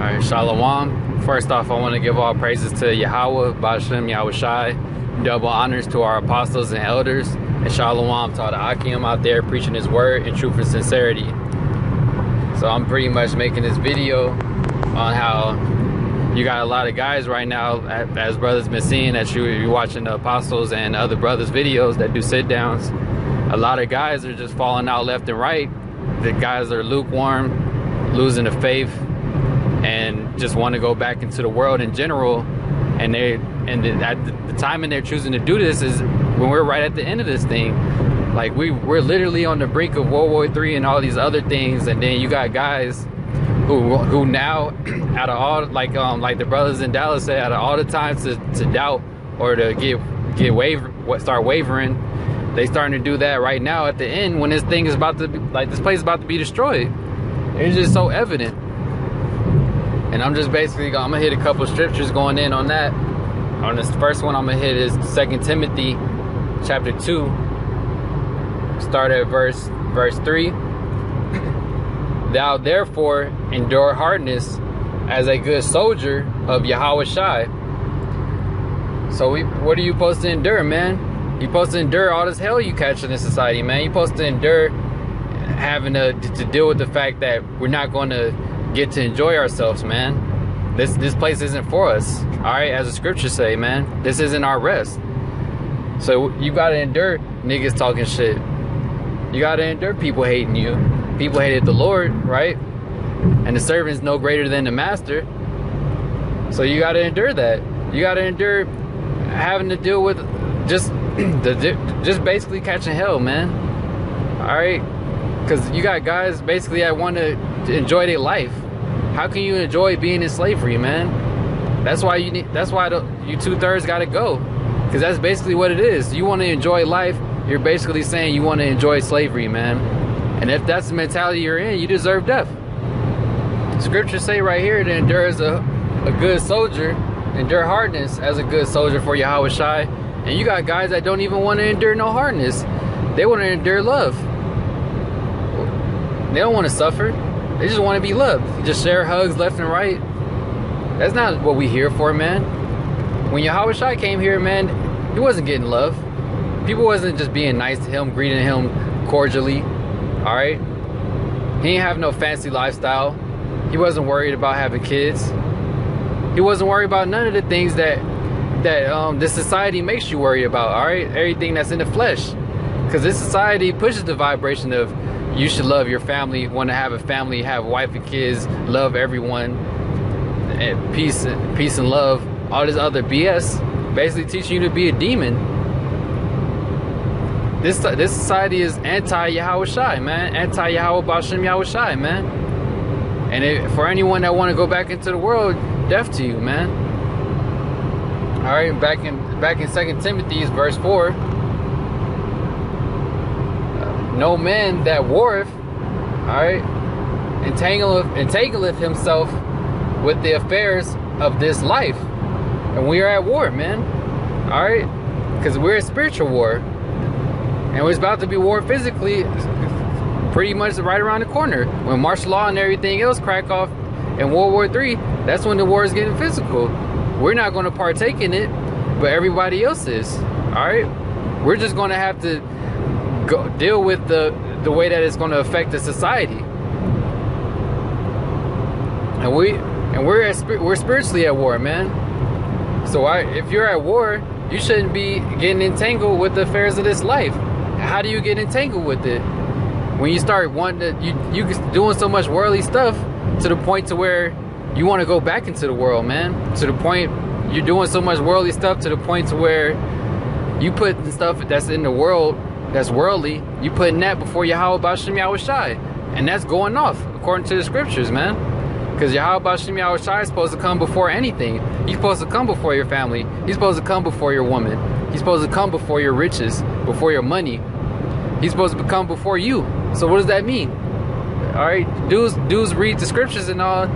Alright, Shalom. First off, I want to give all praises to Yahweh, Bashem, Yahweh Shai. Double honors to our apostles and elders. And Shalom to all the Akim out there preaching his word in truth and sincerity. So I'm pretty much making this video on how you got a lot of guys right now, as brothers been seeing, that you're watching the apostles and other brothers' videos that do sit downs. A lot of guys are just falling out left and right. The guys are lukewarm, losing the faith, and just want to go back into the world in general. And at the timing they're choosing to do this is when we're right at the end of this thing. Like we're literally on the brink of World War III and all these other things, and then you got guys who now out of all, like the brothers in Dallas said, out of all the times to doubt or to start wavering, they starting to do that right now at the end when this thing is about to be, like, this place is about to be destroyed. It's just so evident. And I'm just basically I'm gonna hit a couple scriptures going in on that. On this first one I'm gonna hit is 2 Timothy chapter 2, start at verse 3. Thou therefore endure hardness as a good soldier of Yahweh Shai. So what are you supposed to endure, man? You're supposed to endure all this hell you catch in this society, man. You're supposed to endure having to deal with the fact that we're not going to get to enjoy ourselves, man. This place isn't for us. All right, as the scriptures say, man, this isn't our rest. So you gotta endure niggas talking shit. You gotta endure people hating you. People hated the Lord, right? And the servant's no greater than the master. So you gotta endure that. You gotta endure having to deal with just basically catching hell, man. All right, because you got guys basically that want to enjoy their life. How can you enjoy being in slavery, man? That's why you 2/3 got to go, because that's basically what it is. You want to enjoy life, you're basically saying you want to enjoy slavery, man. And if that's the mentality you're in, you deserve death. Scriptures say right here to endure as a good soldier, endure hardness as a good soldier for Yahweh Shai. And you got guys that don't even want to endure no hardness. They want to endure love. They don't want to suffer. They just want to be loved. Just share hugs left and right. That's not what we here for, man. When Yahweh Shai came here, man, he wasn't getting love. People wasn't just being nice to him, greeting him cordially. All right? He didn't have no fancy lifestyle. He wasn't worried about having kids. He wasn't worried about none of the things that this society makes you worry about. All right? Everything that's in the flesh. Because this society pushes the vibration of you should love your family, want to have a family, have a wife and kids, love everyone, and peace and love, all this other BS, basically teaching you to be a demon. This society is anti-Yahweh Shai, man, anti-Yahweh Bashem Yahweh Shai, man. And for anyone that want to go back into the world, death to you, man. All right, back in 2 Timothy verse 4. No man that warreth, all right, entangleth himself with the affairs of this life. And we are at war, man. All right, because we're at spiritual war, and it's about to be war physically, pretty much right around the corner. When martial law and everything else crack off in World War III, that's when the war is getting physical. We're not going to partake in it, but everybody else is. All right, we're just going to have to deal with the way that it's going to affect the society. And we're spiritually at war, man. So if you're at war, you shouldn't be getting entangled with the affairs of this life. How do you get entangled with it? When you start wanting to, you doing so much worldly stuff to the point to where you want to go back into the world, man. To the point you're doing so much worldly stuff to the point to where you put the stuff that's in the world, that's worldly, you putting that before Yahweh Bashem Yahweh Shai. And that's going off according to the scriptures, man. Because Yahweh Bashem Yahweh Shai is supposed to come before anything. He's supposed to come before your family. He's supposed to come before your woman. He's supposed to come before your riches, before your money. He's supposed to come before you. So what does that mean? All right, dudes read the scriptures and all,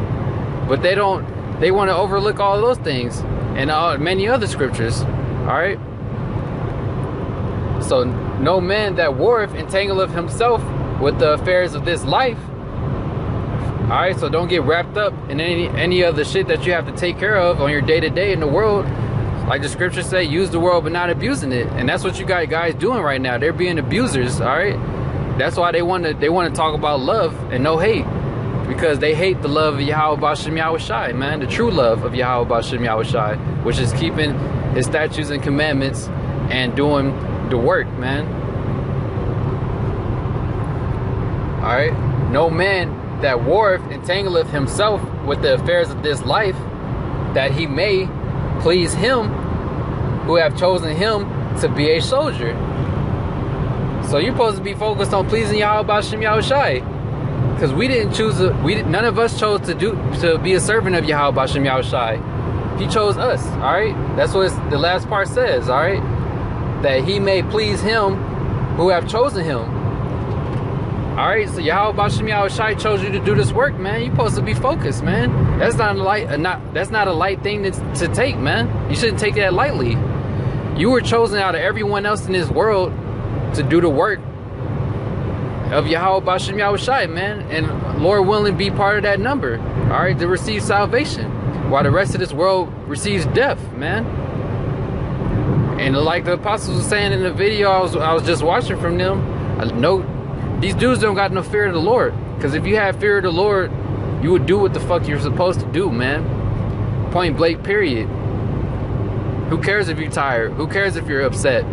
but they want to overlook all those things and many other scriptures. All right. So no man that warreth entangleth himself with the affairs of this life. right, so don't get wrapped up in any of the shit that you have to take care of on your day-to-day in the world. Like the scriptures say, use the world but not abusing it. And that's what you got guys doing right now. They're being abusers, all right? That's why they want to talk about love and no hate, because they hate the love of Yahweh B'Shem Yahushai, man, the true love of Yahweh B'Shem Yahushai, which is keeping his statutes and commandments and doing the work, man. All right, no man that warreth entangleth himself with the affairs of this life, that he may please him who have chosen him to be a soldier. So you're supposed to be focused on pleasing Yahweh B'Shem Yahushai, because we didn't choose. None of us chose to be a servant of Yahweh B'Shem Yahushai. He chose us. All right, that's what the last part says. All right, that he may please him who have chosen him. All right, so Yahweh B'Shem Yahushai chose you to do this work, man. You're supposed to be focused, man. That's not a light thing to take, man. You shouldn't take that lightly. You were chosen out of everyone else in this world to do the work of Yahweh B'Shem Yahushai, man, and Lord willing, be part of that number. All right, to receive salvation, while the rest of this world receives death, man. And like the apostles were saying in the video I was just watching from them, I know these dudes don't got no fear of the Lord. Because if you have fear of the Lord, you would do what the fuck you're supposed to do, man. Point blank, period. Who cares if you're tired? Who cares if you're upset?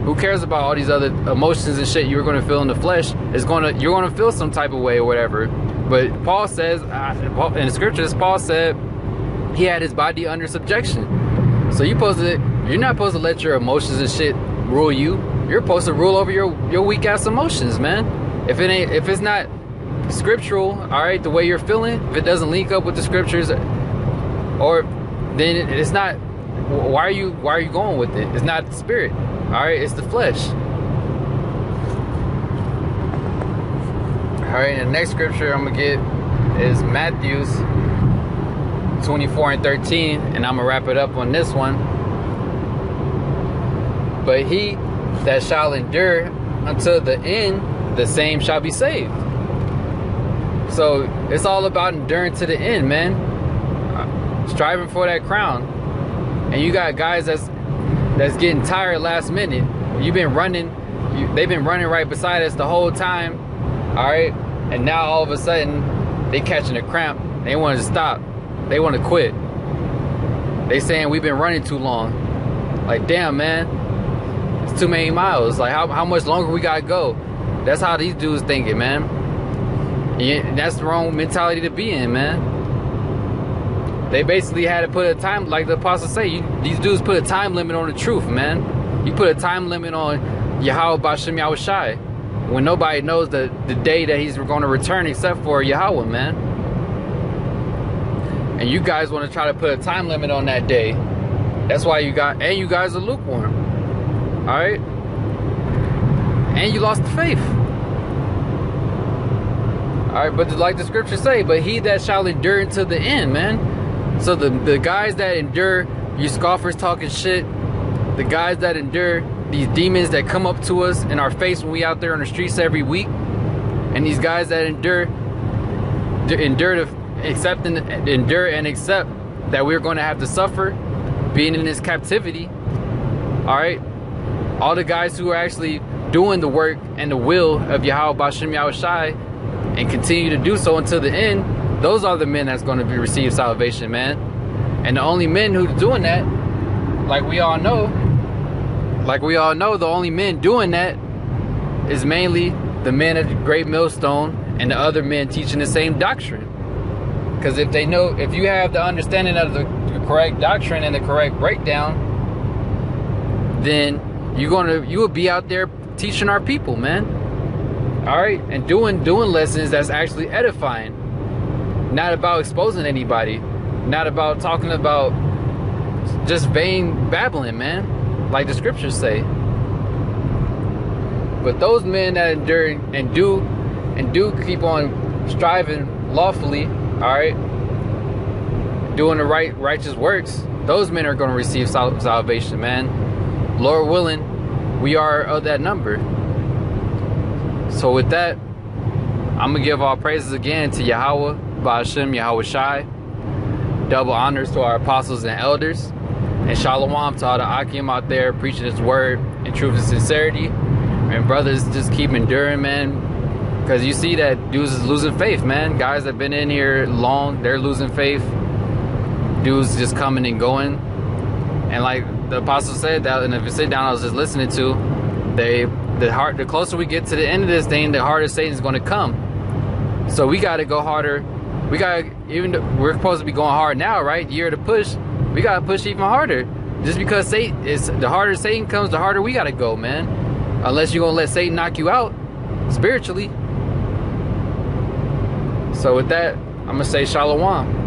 Who cares about all these other emotions and shit you're going to feel in the flesh? You're going to feel some type of way or whatever. But Paul says, in the scriptures, Paul said he had his body under subjection. So you're not supposed to let your emotions and shit rule you. You're supposed to rule over your weak ass emotions, man. If it's not scriptural, all right, the way you're feeling, if it doesn't link up with the scriptures, or then it's not. Why are you going with it? It's not the spirit, all right. It's the flesh. All right. And the next scripture I'm gonna get is Matthew's 24 and 13, and I'm gonna wrap it up on this one. But he that shall endure until the end, the same shall be saved. So it's all about enduring to the end, man. Striving for that crown. And you got guys that's getting tired last minute. You've been running, they've been running right beside us the whole time, all right? And now all of a sudden they catching a cramp. They want to stop. They want to quit. They saying we've been running too long. Like, damn, man. It's too many miles. Like, how much longer we gotta go? That's how these dudes thinking, man. And that's the wrong mentality to be in, man. They basically had to put a time, like the apostles say, these dudes put a time limit on the truth, man. You put a time limit on Yahweh B'Shem Yahushai when nobody knows the day that he's going to return except for Yahweh, man. And you guys want to try to put a time limit on that day. That's why you guys are lukewarm. All right? And you lost the faith. All right, but like the scriptures say, but he that shall endure until the end, man. So the guys that endure, you scoffers talking shit, the guys that endure these demons that come up to us in our face when we out there on the streets every week, and these guys that endure and accept that we're going to have to suffer being in this captivity. All right, all the guys who are actually doing the work and the will of Yahweh B'Shem Yahushai and continue to do so until the end, those are the men that's going to receive salvation, man. And the only men who are doing that, like we all know, the only men doing that is mainly the men at the Great Millstone and the other men teaching the same doctrine. Because if you have the understanding of the correct doctrine and the correct breakdown, then you will be out there teaching our people, man. All right, and doing lessons that's actually edifying. Not about exposing anybody. Not about talking about just vain babbling, man. Like the scriptures say. But those men that endure and do keep on striving lawfully, alright, doing the righteous works, those men are going to receive salvation, man. Lord willing, we are of that number. So with that, I'm going to give all praises again to Yahweh Ba'ashem Yahweh Shai. Double honors to our apostles and elders. And shalom to all the Akim out there preaching his word in truth and sincerity. And brothers, just keep enduring, man. Because you see that dudes is losing faith, man. Guys that been in here long, they're losing faith. Dudes just coming and going. And like the apostle said, that, and if you sit down, I was just listening to, the closer we get to the end of this thing, the harder Satan's going to come. So we got to go harder. We're supposed to be going hard now, right? Year to push. We got to push even harder. Just because the harder Satan comes, the harder we got to go, man. Unless you're going to let Satan knock you out spiritually. So with that, I'm going to say shalom.